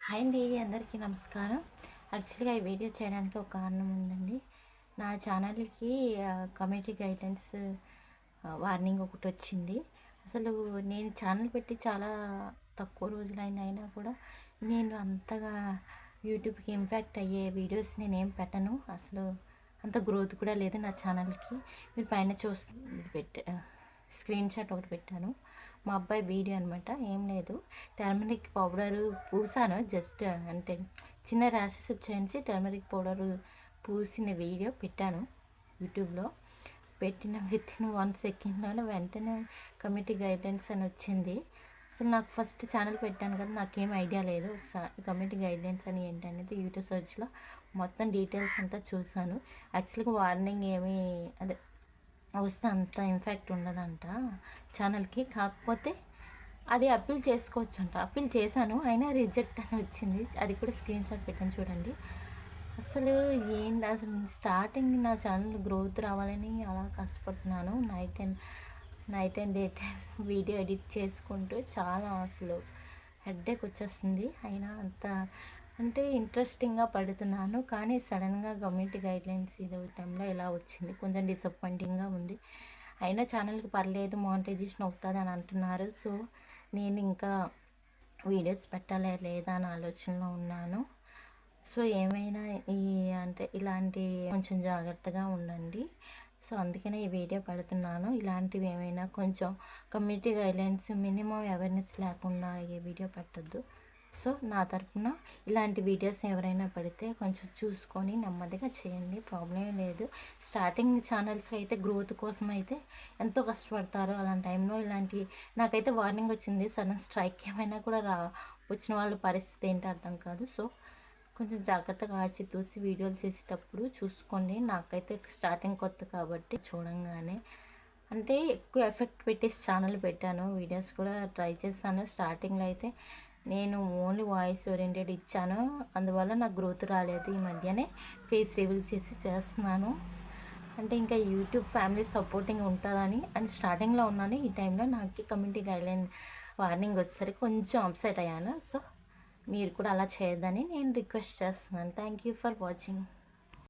Hi అండి, అందరికీ నమస్కారం. యాక్చువల్గా ఈ వీడియో చేయడానికి ఒక కారణం ఉందండి. నా ఛానల్కి కమ్యూనిటీ గైడ్లైన్స్ వార్నింగ్ ఒకటి వచ్చింది. అసలు నేను ఛానల్ పెట్టి చాలా తక్కువ రోజులైనా కూడా నేను అంతగా యూట్యూబ్కి ఇంపాక్ట్ అయ్యే వీడియోస్ నేనేం పెట్టను. అసలు అంత గ్రోత్ కూడా లేదు నా ఛానల్కి. మీరు పైన స్క్రీన్ షాట్ ఒకటి పెట్టాను. మా అబ్బాయి వీడియో అనమాట. ఏం లేదు, టర్మరిక్ పౌడరు పూసాను. జస్ట్ అంటే చిన్న ర్యాషెస్ వచ్చాయని టర్మరిక్ పౌడరు పూసిన వీడియో పెట్టాను యూట్యూబ్లో. పెట్టిన వితిన్ 1 సెకండ్లో వెంటనే కమ్యూనిటీ గైడ్లైన్స్ అని వచ్చింది. అసలు నాకు ఫస్ట్ ఛానల్ పెట్టాను కదా, నాకేం ఐడియా లేదు. ఒకసారి కమ్యూనిటీ గైడ్లైన్స్ అని ఏంటి అనేది యూట్యూబ్ సర్చ్లో మొత్తం డీటెయిల్స్ అంతా చూసాను. యాక్చువల్గా వార్నింగ్ ఏమీ అదే వస్తే అంత ఇంపాక్ట్ ఉండదంట ఛానల్కి. కాకపోతే అది అప్పీల్ చేసుకోవచ్చు అంట. అప్పీల్ చేశాను, అయినా రిజెక్ట్ అని వచ్చింది. అది కూడా స్క్రీన్ షాట్ పెట్టాను చూడండి. అసలు ఏంటి, అసలు స్టార్టింగ్ నా ఛానల్ గ్రోత్ రావాలని అలా కష్టపడుతున్నాను. Night and day time video edit చేసుకుంటూ చాలా అసలు హెడ్ఏక్ వచ్చేస్తుంది. అయినా అంత అంటే ఇంట్రెస్టింగ్గా పడుతున్నాను, కానీ సడన్గా కమ్యూనిటీ గైడ్లైన్స్ ఇది టైంలో ఇలా వచ్చింది. కొంచెం డిసప్పాయింటింగ్గా ఉంది. అయినా ఛానల్కి పర్లేదు, మానిటైజేషన్ అవుతుంది అని అంటున్నారు. సో నేను ఇంకా వీడియోస్ పెట్టాలి లేదా అని ఆలోచనలో ఉన్నాను. సో ఏమైనా ఇలాంటి కొంచెం జాగ్రత్తగా ఉండండి. సో అందుకనే ఈ వీడియో పెడుతున్నాను. ఇలాంటివి ఏమైనా కొంచెం కమ్యూనిటీ గైడ్లైన్స్ మినిమం అవేర్నెస్ లేకుండా ఏ వీడియో పెట్టద్దు. సో నా తరఫున ఇలాంటి వీడియోస్ ఎవరైనా పెడితే కొంచెం చూసుకొని నెమ్మదిగా చేయండి, ప్రాబ్లం లేదు. స్టార్టింగ్ ఛానల్స్ అయితే గ్రోత్ కోసం అయితే ఎంతో కష్టపడతారు. అలాంటి టైంలో నాకైతే వార్నింగ్ వచ్చింది. సడన్ స్ట్రైక్ ఏమైనా కూడా వచ్చిన వాళ్ళ పరిస్థితి ఏంటో అర్థం కాదు. సో కొంచెం జాగ్రత్తగా ఆచితూసి వీడియోలు చేసేటప్పుడు చూసుకోండి. నాకైతే స్టార్టింగ్ కొత్త కాబట్టి చూడంగానే అంటే ఎక్కువ ఎఫెక్ట్ పెట్టేసి ఛానల్ పెట్టాను. వీడియోస్ కూడా ట్రై చేస్తాను. స్టార్టింగ్లో అయితే నేను ఓన్లీ వాయిస్ ఓరియంటెడ్ ఇచ్చాను, అందువల్ల నాకు గ్రోత్ రాలేదు. ఈ మధ్యనే ఫేస్ రివీల్ చేస్తున్నాను. అంటే ఇంకా యూట్యూబ్ ఫ్యామిలీ సపోర్టింగ్ ఉంటుందని స్టార్టింగ్లో ఉన్నాను. ఈ టైంలో నాకు కమ్యూనిటీ గైడ్లైన్ వార్నింగ్ వచ్చేసరికి కొంచెం అప్సెట్ అయ్యాను. సో మీరు కూడా అలా చేయొద్దని నేను రిక్వెస్ట్ చేస్తున్నాను. Thank you for watching.